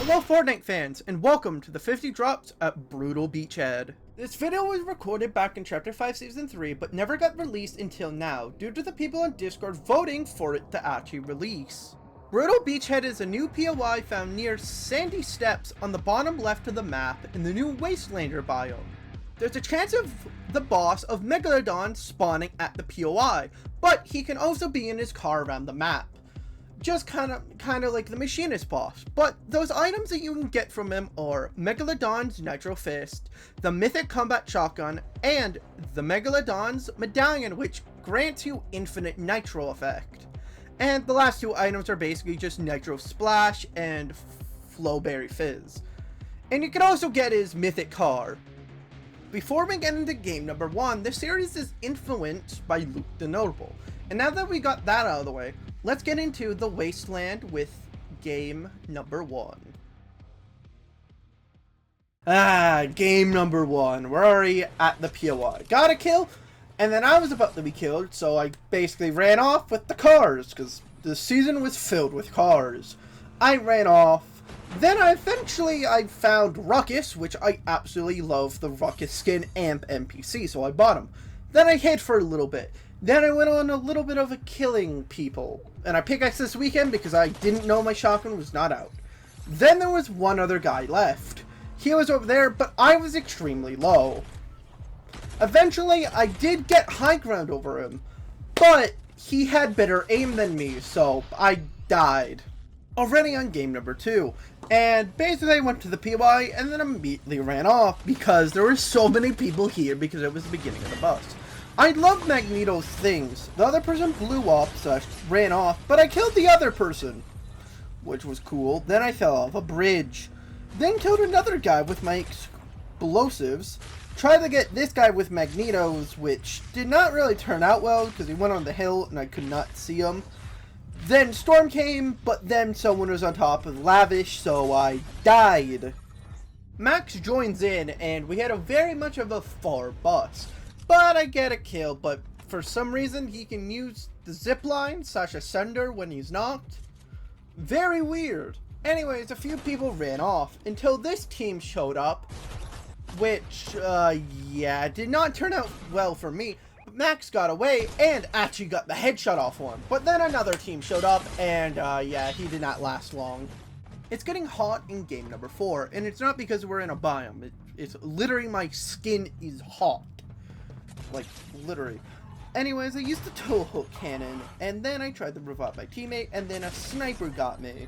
Hello Fortnite fans, and welcome to the 50 drops at Brutal Beachhead. This video was recorded back in Chapter 5 Season 3, but never got released until now, due to the people on Discord voting for it to actually release. Brutal Beachhead is a new POI found near Sandy Steps on the bottom left of the map in the new Wastelander biome. There's a chance of the boss of Megalodon spawning at the POI, but he can also be in his car around the map. Just kind of like the machinist boss, but those items that you can get from him are Megalodon's Nitro Fist, the Mythic Combat Shotgun, and the Megalodon's Medallion, which grants you infinite Nitro effect. And the last two items are basically just Nitro Splash and Flowberry Fizz. And you can also get his Mythic Car. Before we get into game number 1, this series is influenced by Luke the Notable. And now that we got that out of the way, let's get into the Wasteland with game number 1. Game number 1. We're already at the POI. Got a kill, and then I was about to be killed, so I basically ran off with the cars, because the season was filled with cars. I ran off. Then I found Ruckus, which I absolutely love the Ruckus skin amp NPC, so I bought him. Then I hid for a little bit. Then I went on a little bit of a killing people. And I pickaxed this weekend because I didn't know my shotgun was not out. Then there was one other guy left. He was over there, but I was extremely low. Eventually, I did get high ground over him, but he had better aim than me, so I died. Already on game number 2. And basically I went to the POI and then immediately ran off because there were so many people here because it was the beginning of the bus. I love Magneto's things. The other person blew up, so I ran off, but I killed the other person, which was cool. Then I fell off a bridge. Then killed another guy with my explosives. Tried to get this guy with Magneto's, which did not really turn out well because he went on the hill and I could not see him. Then Storm came, but then someone was on top of Lavish, so I died. Max joins in, and we had a very much of a far bus. But I get a kill, but for some reason he can use the zipline / ascender when he's knocked. Very weird. Anyways, a few people ran off until this team showed up, which, did not turn out well for me. But Max got away and actually got the headshot off one. But then another team showed up and, he did not last long. It's getting hot in game number 4, and it's not because we're in a biome. It's literally my skin is hot. Like, literally. Anyways, I used the tow hook cannon, and then I tried to revive my teammate, and then a sniper got me.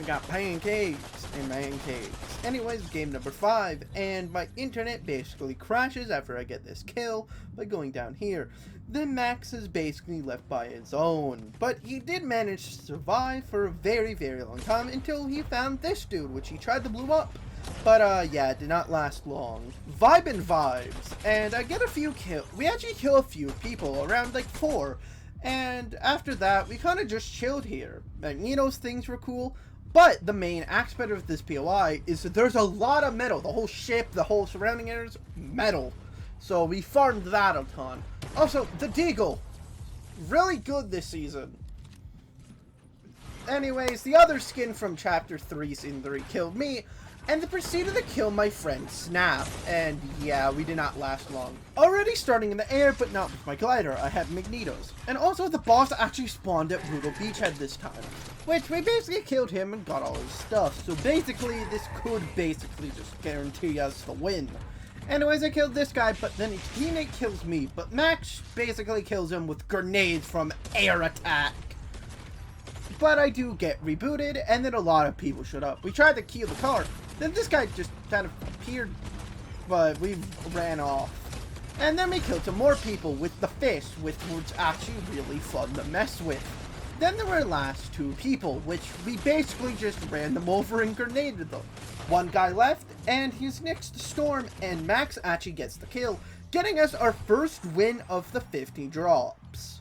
I got pancakes and pancakes. Anyways, game number 5, and my internet basically crashes after I get this kill by going down here. Then Max is basically left by his own, but he did manage to survive for a very, very long time until he found this dude, which he tried to blow up. But, it did not last long. Vibin' vibes, and I get a few kills. We actually kill a few people, around like 4. And after that, we kind of just chilled here. Magneto's things were cool, but the main aspect of this POI is that there's a lot of metal. The whole ship, the whole surrounding areas, metal. So we farmed that a ton. Also, the Deagle. Really good this season. Anyways, the other skin from Chapter 3, Scene 3 killed me. And they proceeded to kill my friend Snap, and yeah, we did not last long. Already starting in the air, but not with my glider, I had Magneto's. And also the boss actually spawned at Brutal Beachhead this time, which we basically killed him and got all his stuff, so basically this could basically just guarantee us the win. Anyways, I killed this guy, but then his teammate kills me, but Max basically kills him with grenades from air attack. But I do get rebooted, and then a lot of people showed up. We tried to kill the car. Then this guy just kind of appeared, but we ran off. And then we killed some more people with the fist, which was actually really fun to mess with. Then there were last 2 people, which we basically just ran them over and grenaded them. One guy left, and he's next to Storm, and Max actually gets the kill, getting us our first win of the 50 drops.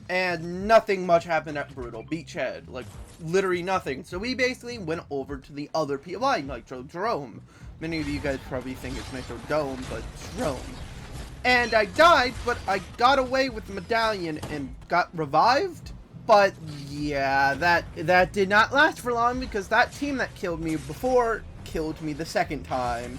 And nothing much happened at Brutal Beachhead, like literally nothing. So we basically went over to the other POI, Nitro Drome. Many of you guys probably think it's Nitro Dome, but it's Drome. And I died, but I got away with the medallion and got revived. But yeah, that did not last for long because that team that killed me before killed me the second time.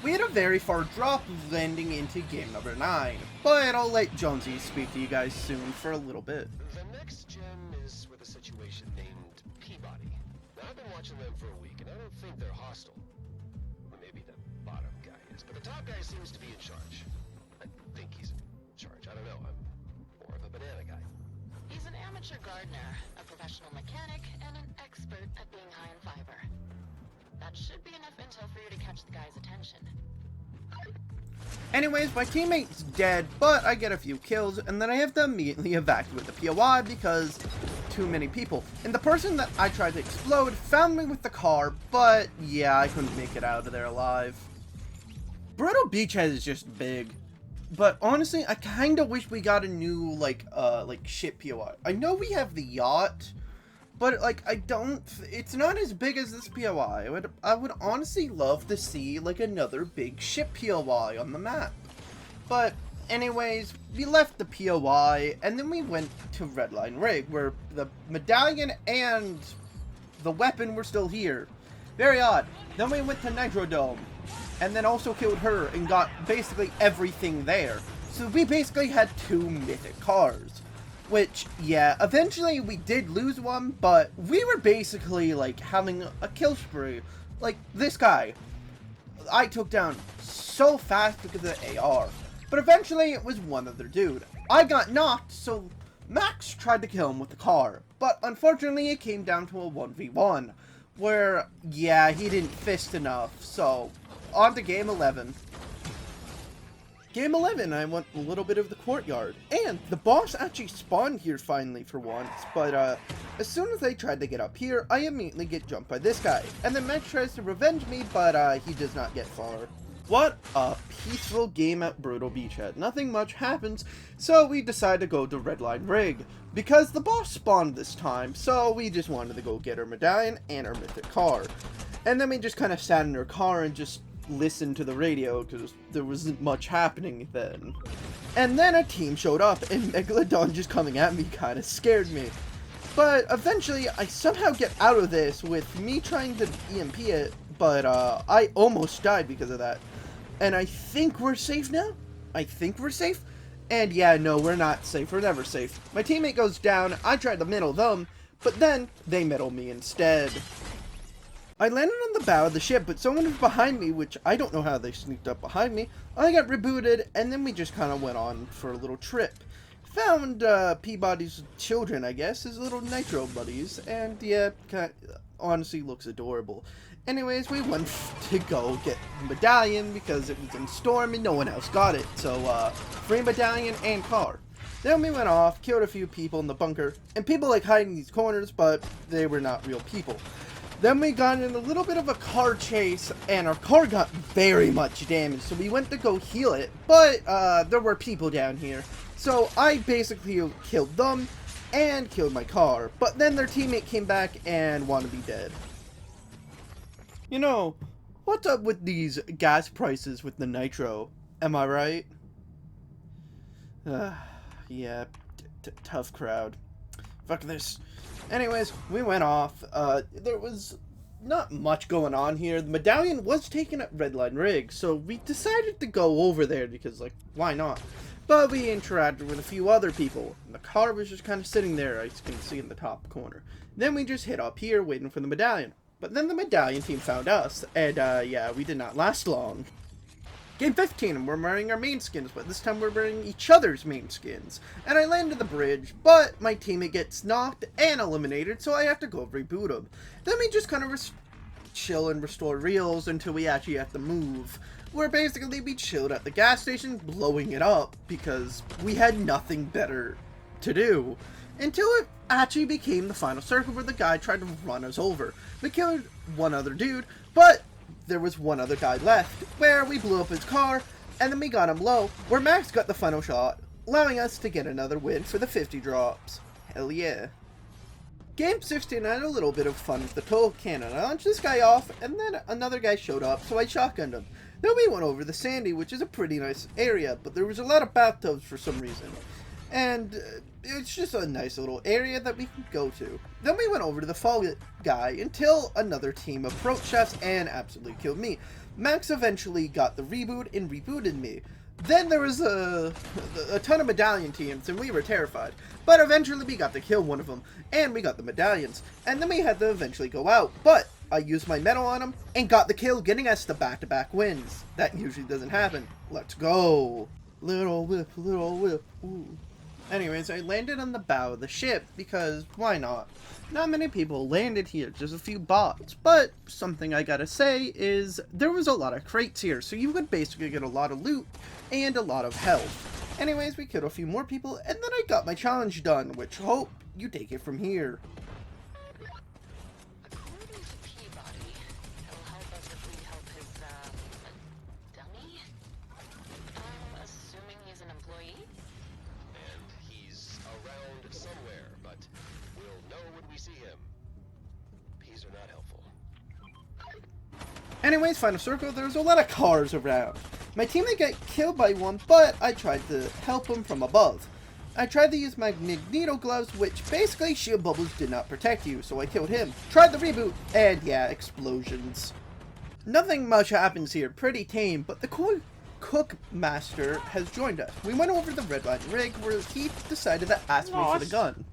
We had a very far drop landing into game number 9, but I'll let Jonesy speak to you guys soon for a little bit. The next gem is with a situation named Peabody. Now, I've been watching them for a week, and I don't think they're hostile. Or maybe the bottom guy is, but the top guy seems to be in charge. I think he's in charge. I don't know. I'm more of a banana guy. He's an amateur gardener, a professional mechanic, and an expert at being high in fiber. That should be enough intel for you to catch the guy's attention. Anyways, my teammate's dead, but I get a few kills, and then I have to immediately evacuate the POI because too many people. And the person that I tried to explode found me with the car, but yeah, I couldn't make it out of there alive. Brutal Beachhead is just big. But honestly, I kind of wish we got a new, like ship POI. I know we have the yacht, but, like, it's not as big as this POI. I would honestly love to see, like, another big ship POI on the map. But, anyways, we left the POI, and then we went to Redline Rig, where the medallion and the weapon were still here. Very odd. Then we went to Nitro Dome, and then also killed her, and got basically everything there. So we basically had 2 mythic cars. Which, yeah, eventually we did lose one, but we were basically, like, having a kill spree. Like, this guy, I took down so fast because of the AR. But eventually it was one other dude. I got knocked, so Max tried to kill him with the car. But unfortunately it came down to a 1v1, where, yeah, he didn't fist enough. So, on to game 11. Game 11, I went a little bit of the courtyard, and the boss actually spawned here finally for once, but as soon as I tried to get up here, I immediately get jumped by this guy, and then Max tries to revenge me, but he does not get far. What a peaceful game at Brutal Beachhead. Nothing much happens, so we decide to go to Redline Rig, because the boss spawned this time, so we just wanted to go get our medallion and our mythic car. And then we just kind of sat in our car and just listen to the radio because there wasn't much happening then. And then a team showed up and Megalodon just coming at me kind of scared me. But eventually I somehow get out of this with me trying to EMP it, but I almost died because of that. And I think we're safe now? I think we're safe? And yeah, no, we're not safe. We're never safe. My teammate goes down, I tried to middle them, but then they middle me instead. I landed on the bow of the ship, but someone was behind me, which I don't know how they sneaked up behind me. I got rebooted, and then we just kind of went on for a little trip. Found Peabody's children, I guess, his little nitro buddies, and yeah, honestly looks adorable. Anyways, we went to go get the medallion because it was in storm and no one else got it, so free medallion and car. Then we went off, killed a few people in the bunker, and people like hiding in these corners, but they were not real people. Then we got in a little bit of a car chase, and our car got very much damaged, so we went to go heal it, but there were people down here, so I basically killed them, and killed my car, but then their teammate came back and wanted to be dead. You know, what's up with these gas prices with the nitro, am I right? Yeah, tough crowd. Fuck this. Anyways, we went off. There was not much going on here. The medallion was taken at Redline Rig, so we decided to go over there because, like, why not? But we interacted with a few other people. And the car was just kind of sitting there, as you can see in the top corner. Then we just hit up here, waiting for the medallion. But then the medallion team found us, and yeah, we did not last long. Game 15, and we're wearing our main skins, but this time we're wearing each other's main skins. And I landed the bridge, but my teammate gets knocked and eliminated, so I have to go reboot him. Then we just kind of chill and restore reels until we actually have to move. Where basically we chilled at the gas station, blowing it up, because we had nothing better to do. Until it actually became the final circle where the guy tried to run us over. We killed one other dude, but there was one other guy left, where we blew up his car, and then we got him low, where Max got the final shot, allowing us to get another win for the 50 drops. Hell yeah. Game 16, I had a little bit of fun with the total cannon. I launched this guy off, and then another guy showed up, so I shotgunned him. Then we went over the Sandy, which is a pretty nice area, but there was a lot of bathtubs for some reason. And it's just a nice little area that we can go to. Then we went over to the Fall Guy until another team approached us and absolutely killed me. Max eventually got the reboot and rebooted me. Then there was a ton of medallion teams and we were terrified. But eventually we got to kill one of them and we got the medallions. And then we had to eventually go out. But I used my medal on him and got the kill, getting us the back-to-back wins. That usually doesn't happen. Let's go. Little whip, ooh. Anyways, I landed on the bow of the ship because why not? Not many people landed here, just a few bots, but something I gotta say is there was a lot of crates here, so you could basically get a lot of loot and a lot of health. Anyways, we killed a few more people and then I got my challenge done, which hope you take it from here. According to Peabody, it'll help us if we help his, dummy? I'm assuming he's an employee? And he's around somewhere, but we'll know when we see him. Peas are not helpful. Anyways, final circle, there was a lot of cars around. My teammate got killed by one, but I tried to help him from above. I tried to use my Magneto gloves, which basically shield bubbles did not protect you, so I killed him. Tried the reboot, and yeah, explosions. Nothing much happens here, pretty tame, but the cook master has joined us. We went over to the red line rig where he decided to ask me for the gun.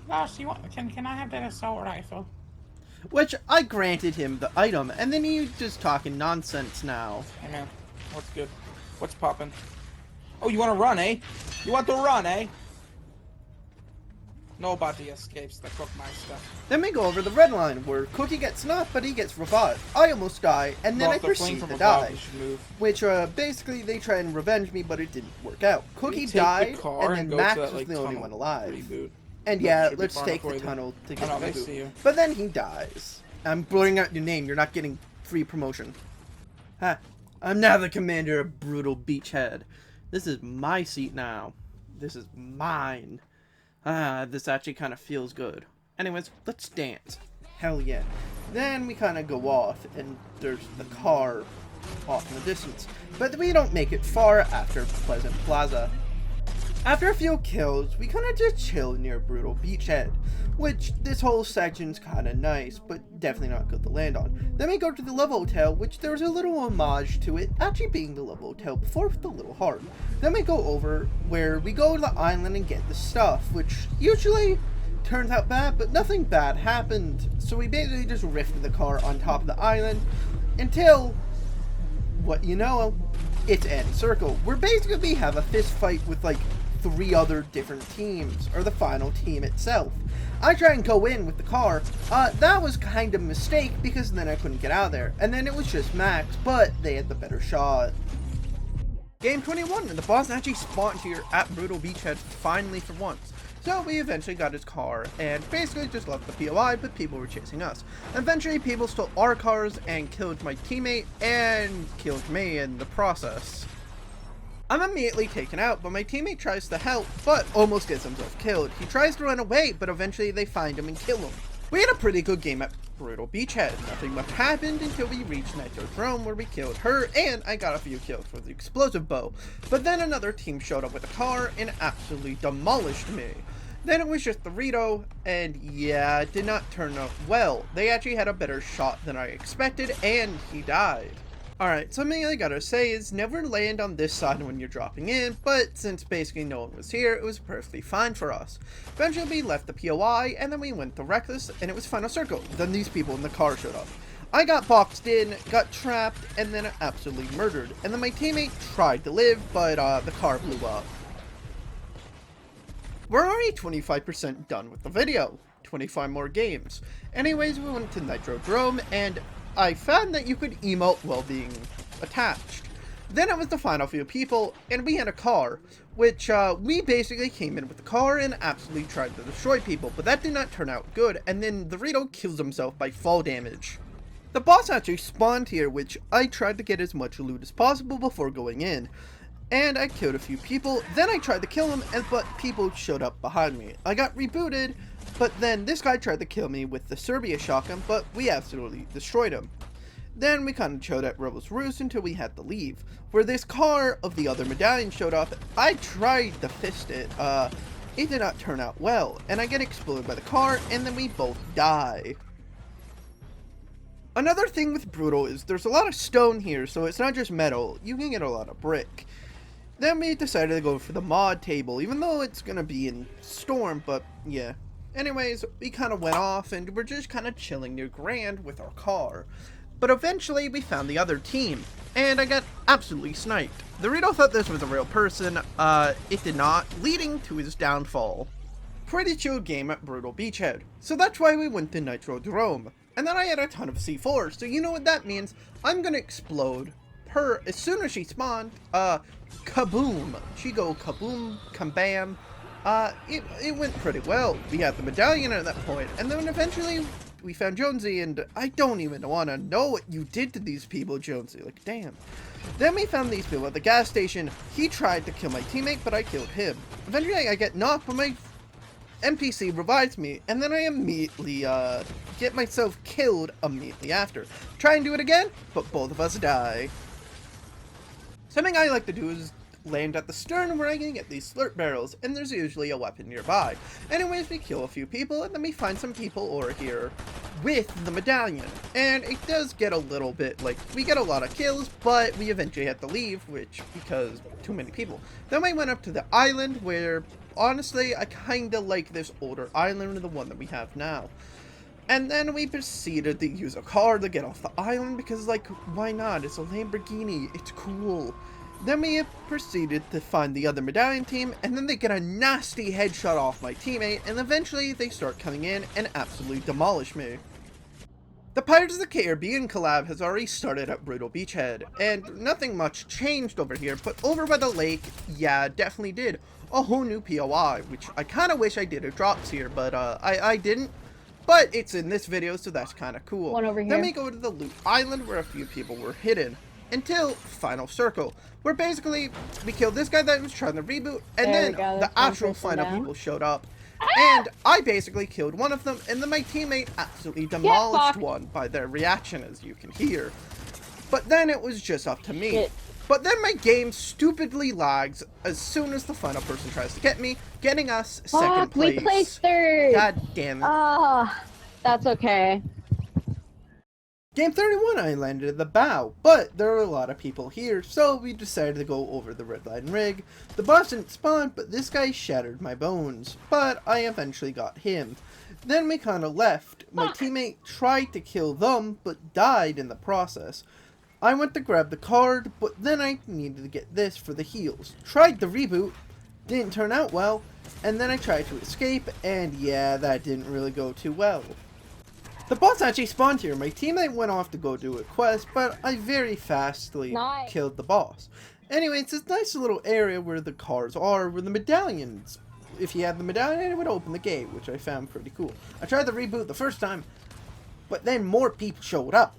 Ross, can I have that assault rifle? Which I granted him the item, and then he's just talking nonsense now. Hey man, what's good? What's poppin'? Oh, you want to run, eh? You want to run, eh? Know about the escapes, the cookmeister. Then we go over the red line, where Cookie gets knocked, but he gets revived. I almost die, and then I proceed to die. Which, basically, they try and revenge me, but it didn't work out. Cookie died, and then Max was the only one alive. Reboot. And yeah, let's take the tunnel to get the reboot. But then he dies. I'm blurring out your name, you're not getting free promotion. Ha! I'm now the commander of Brutal Beachhead. This is my seat now. This is mine. This actually kind of feels good. Anyways, let's dance. Hell yeah. Then we kind of go off, and there's the car off in the distance. But we don't make it far after Pleasant Plaza. After a few kills, we kind of just chill near Brutal Beachhead, which this whole section's kind of nice, but definitely not good to land on. Then we go to the Love Hotel, which there's a little homage to it actually being the Love Hotel before with the little heart. Then we go over where we go to the island and get the stuff, which usually turns out bad, but nothing bad happened. So we basically just riffed the car on top of the island until, what you know, it's end circle. Where basically we have a fist fight with like 3 other different teams, or the final team itself. I try and go in with the car. That was kind of a mistake because then I couldn't get out of there. And then it was just Max, but they had the better shot. Game 21, and the boss actually spawned here at Brutal Beachhead finally for once. So we eventually got his car and basically just left the POI, but people were chasing us. Eventually people stole our cars and killed my teammate and killed me in the process. I'm immediately taken out, but my teammate tries to help, but almost gets himself killed. He tries to run away, but eventually they find him and kill him. We had a pretty good game at Brutal Beachhead. Nothing much happened until we reached Nitrothrone, where we killed her, and I got a few kills with the explosive bow. But then another team showed up with a car and absolutely demolished me. Then it was just Dorito, and yeah, it did not turn out well. They actually had a better shot than I expected, and he died. Alright, something I gotta say is never land on this side when you're dropping in, but since basically no one was here, it was perfectly fine for us. Eventually we left the POI, and then we went to Reckless, and it was final circle. Then these people in the car showed up. I got boxed in, got trapped, and then absolutely murdered. And then my teammate tried to live, but the car blew up. We're already 25% done with the video. 25 more games. Anyways, we went to Nitrodrome, and I found that you could emote while being attached. Then it was the final few people, and we had a car, which we basically came in with the car and absolutely tried to destroy people, but that did not turn out good, and then Dorito kills himself by fall damage. The boss actually spawned here, which I tried to get as much loot as possible before going in. And I killed a few people, then I tried to kill him, but people showed up behind me. I got rebooted, but then this guy tried to kill me with the Serbia shotgun, but we absolutely destroyed him. Then we kind of chilled at Rebel's Roost until we had to leave, where this car of the other medallion showed up. I tried to fist it, it did not turn out well, and I get exploded by the car, and then we both die. Another thing with Brutal is there's a lot of stone here, so it's not just metal, you can get a lot of brick. Then we decided to go for the mod table, even though it's gonna be in Storm, but yeah. Anyways, we kind of went off, and we're just kind of chilling near Grand with our car. But eventually, we found the other team, and I got absolutely sniped. The Dorito thought this was a real person, it did not, leading to his downfall. Pretty chill game at Brutal Beachhead, so that's why we went to Nitrodrome. And then I had a ton of C4, so you know what that means, I'm gonna explode her as soon as she spawned, kaboom. She go kaboom, kabam. It went pretty well. We had the medallion at that point, and then eventually we found Jonesy, and I don't even want to know what you did to these people, Jonesy. Like, damn. Then we found these people at the gas station. He tried to kill my teammate, but I killed him. Eventually, I get knocked, but my NPC revives me, and then I immediately, get myself killed immediately after. Try and do it again, but both of us die. Something I like to do is land at the stern where I can get these slurp barrels, and there's usually a weapon nearby. Anyways, we kill a few people, and then we find some people over here with the medallion. And it does get a little bit, like, we get a lot of kills, but we eventually had to leave, because too many people. Then we went up to the island where, honestly, I kinda like this older island than the one that we have now. And then we proceeded to use a car to get off the island because, like, why not? It's a Lamborghini. It's cool. Then we proceeded to find the other medallion team, and then they get a nasty headshot off my teammate, and eventually they start coming in and absolutely demolish me. The Pirates of the Caribbean collab has already started at Brutal Beachhead, and nothing much changed over here, but over by the lake, yeah, definitely did. A whole new POI, which I kind of wish I did a drops here, but I didn't. But it's in this video, so that's kind of cool. One over here. Then we go to the loot island where a few people were hidden. Until final circle, where basically we killed this guy that was trying to reboot, and There we then go, the that's one actual person final down. people showed up. And I basically killed one of them, and then my teammate absolutely demolished fucked. one by their reaction, as you can hear. But then it was just up to me. Shit. But then my game stupidly lags as soon as the final person tries to get me, getting us second Fuck, place. we placed third. God damn it. Ah, that's okay. Game 31 I landed at the bow, but there were a lot of people here, so we decided to go over the red line rig. The boss didn't spawn, but this guy shattered my bones, but I eventually got him. Then we kinda left. My teammate tried to kill them, but died in the process. I went to grab the card, but then I needed to get this for the heals. Tried the reboot, didn't turn out well, and then I tried to escape, and yeah, that didn't really go too well. The boss actually spawned here. My teammate went off to go do a quest, but I very fastly Nice. killed the boss. Anyway, it's this nice little area where the cars are, where the medallions. If you had the medallion, it would open the gate, which I found pretty cool. I tried to reboot the first time, but then more people showed up,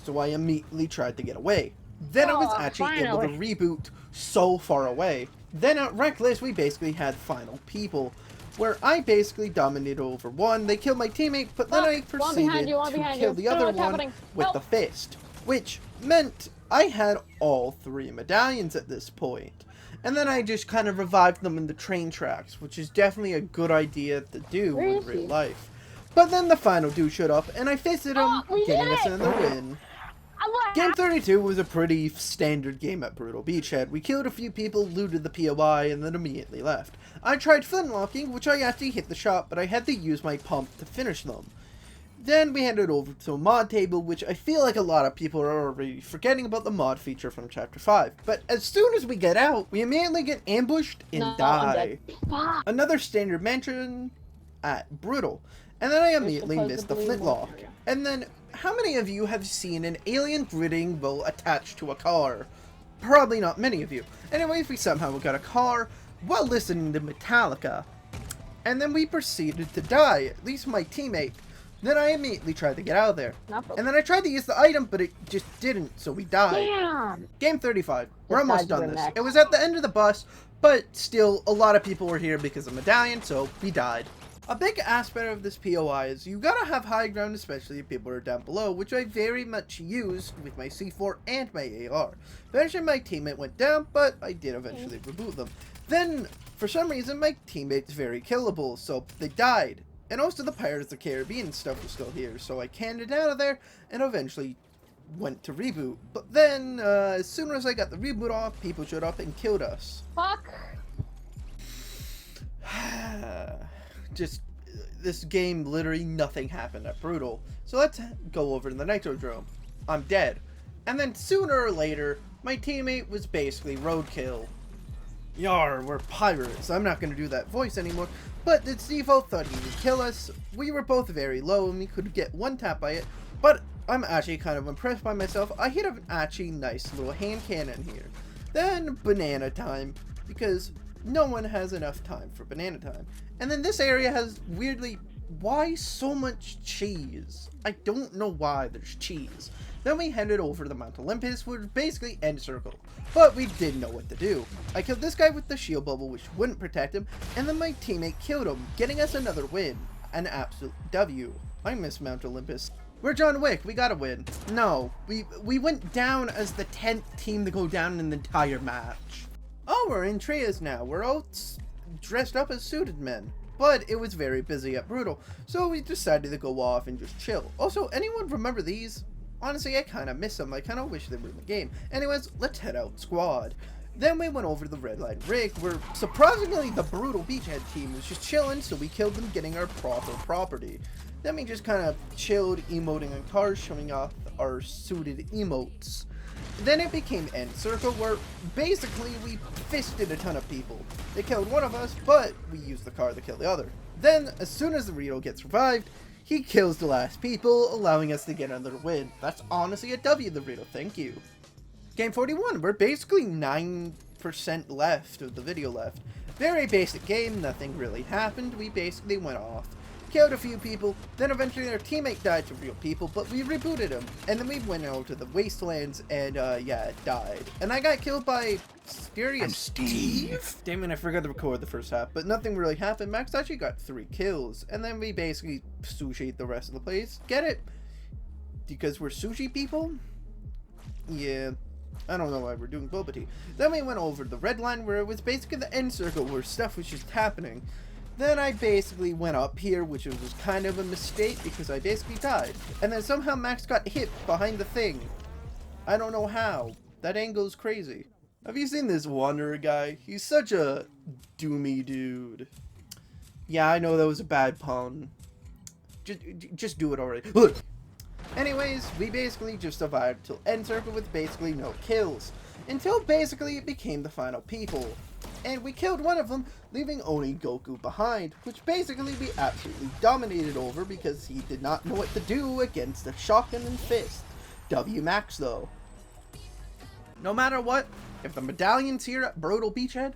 so I immediately tried to get away. Then I was Oh, actually able to finally. reboot so far away. Then at Reckless, we basically had final people, where I basically dominated over one. They killed my teammate, but then I One proceeded behind you, one to behind kill you. the Don't know other what's one happening. with Help. the fist, which meant I had all three medallions at this point. And then I just kind of revived them in the train tracks, which is definitely a good idea to do Where in is real he? life. But then the final dude showed up, and I fisted him, Oh, we getting did us it! in the win. Game 32 was a pretty standard game at Brutal Beachhead. We killed a few people, looted the POI, and then immediately left. I tried flintlocking, which I actually hit the shot, but I had to use my pump to finish them. Then we headed over to a mod table, which I feel like a lot of people are already forgetting about the mod feature from Chapter 5. But as soon as we get out, we immediately get ambushed and No, I'm die. dead. Fuck. Another standard mention at Brutal. And then I immediately missed the supposedly flintlock. more. And then, how many of you have seen an alien gridding bow attached to a car? Probably not many of you. Anyways, we somehow got a car while listening to Metallica. And then we proceeded to die, at least my teammate. Then I immediately tried to get out of there. Not for- And then I tried to use the item, but it just didn't, so we died. Damn. Game 35. We're This almost guy's done your this. neck. It was at the end of the bus, but still, a lot of people were here because of Medallion, so we died. A big aspect of this POI is you gotta have high ground, especially if people are down below, which I very much used with my C4 and my AR. Eventually my teammate went down, but I did eventually reboot them. Then, For some reason, my teammate's very killable, so they died. And also the Pirates of the Caribbean stuff was still here, so I canned it out of there and eventually went to reboot. But then, as soon as I got the reboot off, people showed up and killed us. Fuck. Just, this game, literally nothing happened at Brutal. So let's go over to the Nitrodrome. I'm dead. And then sooner or later, my teammate was basically roadkill. Yar, we're pirates. I'm not going to do that voice anymore. But the default thought he would kill us. We were both very low and we could get one tap by it. But I'm actually kind of impressed by myself. I hit an actually nice little hand cannon here. Then banana time. Because no one has enough time for banana time. And then this area has weirdly... Why so much cheese? I don't know why there's cheese. Then we headed over to the Mount Olympus, which was basically end circle. But we didn't know what to do. I killed this guy with the shield bubble, which wouldn't protect him, and then my teammate killed him, getting us another win. An absolute W. I miss Mount Olympus. We're John Wick, we gotta win. No, we went down as the 10th team to go down in the entire match. Oh, we're in trios now. We're all dressed up as suited men. But it was very busy at Brutal, so we decided to go off and just chill. Also, anyone remember these? Honestly, I kind of miss them. I kind of wish they were in the game. Anyways, let's head out squad. Then we went over to the Red Line Rig, where surprisingly the Brutal Beachhead team was just chilling, so we killed them getting our proper property. Then we just kind of chilled, emoting on cars, showing off our suited emotes. Then it became End Circle, where basically we fisted a ton of people. They killed one of us, but we used the car to kill the other. Then, as soon as the Rito gets revived, he kills the last people, allowing us to get another win. That's honestly a W, the Rito, thank you. Game 41, we're basically 9% left of the video left. Very basic game, nothing really happened, we basically went off. Killed a few people, then eventually our teammate died to real people, but we rebooted him. And then we went out to the Wastelands, and yeah, it died. And I got killed by Mysterious Steve? Damn it, I forgot to record the first half, but nothing really happened. Max actually got 3 kills, and then we basically sushi'd the rest of the place. Get it? Because we're sushi people? Yeah. I don't know why we're doing boba tea. Then we went over to the Red Line, where it was basically the end circle, where stuff was just happening. Then I basically went up here, which was kind of a mistake because I basically died. And then somehow Max got hit behind the thing. I don't know how. That angle's crazy. Have you seen this Wanderer guy? He's such a doomy dude. Yeah, I know that was a bad pun. Just do it already. Look! Anyways, we basically just survived till end circle with basically no kills. Until basically it became the final people. And we killed one of them, leaving only Goku behind, which basically we absolutely dominated over because he did not know what to do against a Shotgun and Fist. W Max though. No matter what, if the medallion's here at Brutal Beachhead,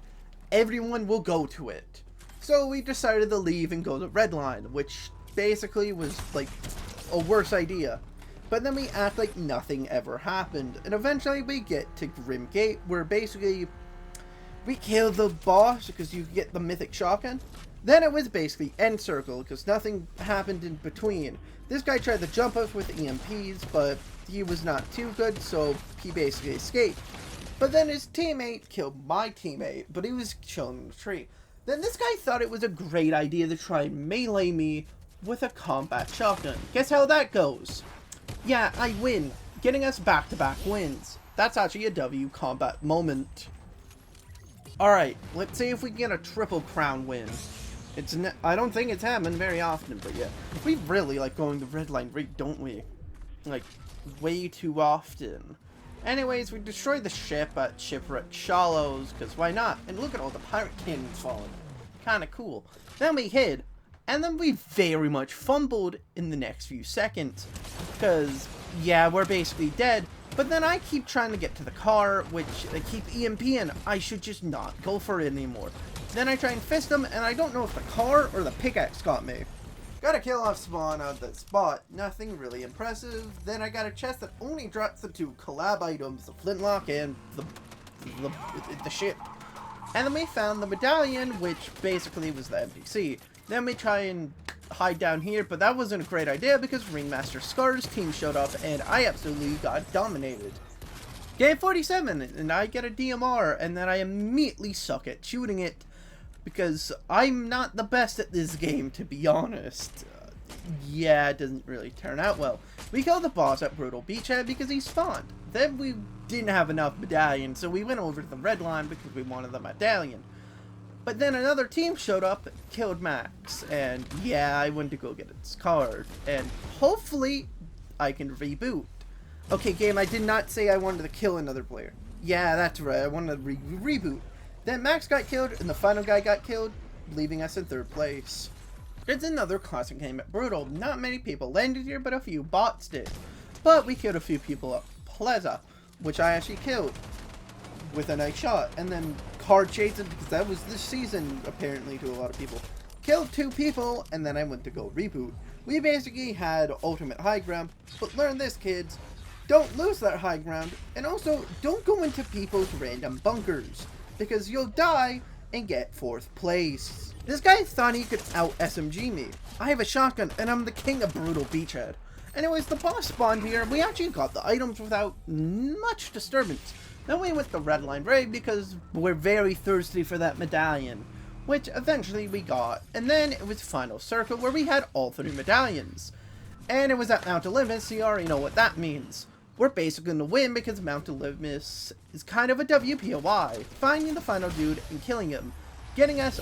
everyone will go to it. So we decided to leave and go to Red Line, which basically was like a worse idea. But then we act like nothing ever happened, and eventually we get to Grim Gate, where basically we kill the boss because you get the mythic shotgun. Then it was basically end circle because nothing happened in between. This guy tried to jump us with EMPs, but he was not too good, so he basically escaped. But then his teammate killed my teammate, but he was chilling in the tree. Then this guy thought it was a great idea to try and melee me with a combat shotgun. Guess how that goes? Yeah, I win, getting us back-to-back wins. That's actually a W combat moment. Alright, let's see if we can get a triple crown win. I don't think it's happened very often, but yeah. We really like going to Red Line Rig, don't we? Like, way too often. Anyways, we destroyed the ship at Shipwreck Shallows, because why not? And look at all the pirate cannons falling. Kinda cool. Then we hid, and then we very much fumbled in the next few seconds. Because, yeah, we're basically dead. But then I keep trying to get to the car, which they keep EMPing. I should just not go for it anymore. Then I try and fist them, and I don't know if the car or the pickaxe got me. Got a kill off spawn on the spot. Nothing really impressive. Then I got a chest that only drops the 2 collab items, the flintlock and the ship. And then we found the medallion, which basically was the NPC. Then we try and hide down here, but that wasn't a great idea because Ringmaster Scar's team showed up and I absolutely got dominated. Game 47, and I get a DMR, and then I immediately suck at shooting it. because I'm not the best at this game, to be honest. Yeah, it doesn't really turn out well. We killed the boss at Brutal Beachhead because he spawned. Then we didn't have enough medallions, so we went over to the red line because we wanted the medallion. But then another team showed up and killed Max, and yeah, I went to go get its card, and hopefully I can reboot. Okay, game, I did not say I wanted to kill another player. Yeah, that's right, I wanted to reboot. Then Max got killed, and the final guy got killed, leaving us in 3rd place. It's another classic game at Brutal. Not many people landed here, but a few bots did. But we killed a few people at Plaza, which I actually killed with a nice shot, and then card chasing, because that was this season apparently to a lot of people. Killed 2 people, and then I went to go reboot. We basically had ultimate high ground, but learn this, kids. Don't lose that high ground, and also don't go into people's random bunkers, because you'll die and get 4th place. This guy thought he could out SMG me. I have a shotgun, and I'm the king of Brutal Beachhead. Anyways, the boss spawned here, and we actually got the items without much disturbance. Then we went the red line raid because we're very thirsty for that medallion, which eventually we got. And then it was final circle where we had all 3 medallions. And it was at Mount Olympus, so you already know what that means. We're basically going to win because Mount Olympus is kind of a WPOI, finding the final dude and killing him, getting us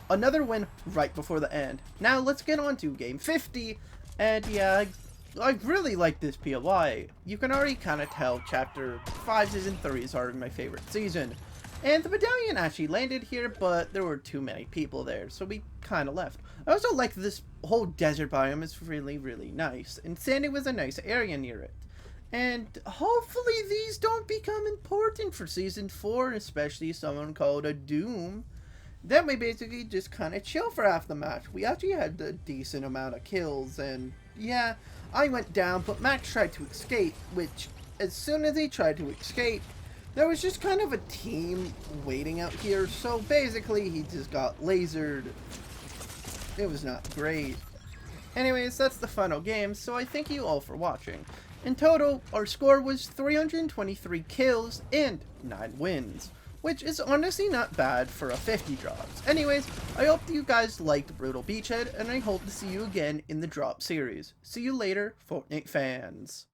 another win right before the end. Now let's get on to game 50, and yeah, I really like this POI. You can already kind of tell Chapter 5 Season 3 is already my favorite season. And the medallion actually landed here, but there were too many people there, so we kind of left. I also like this whole desert biome is really, really nice, and Sandy was a nice area near it. And hopefully these don't become important for Season 4, especially someone called a Doom. Then we basically just kind of chill for half the match. We actually had a decent amount of kills, and yeah, I went down, but Max tried to escape, which as soon as he tried to escape, there was just kind of a team waiting out here, so basically he just got lasered. It was not great. Anyways, that's the final game, so I thank you all for watching. In total, our score was 323 kills and 9 wins, which is honestly not bad for a 50 drops. Anyways, I hope you guys liked Brutal Beachhead, and I hope to see you again in the drop series. See you later, Fortnite fans.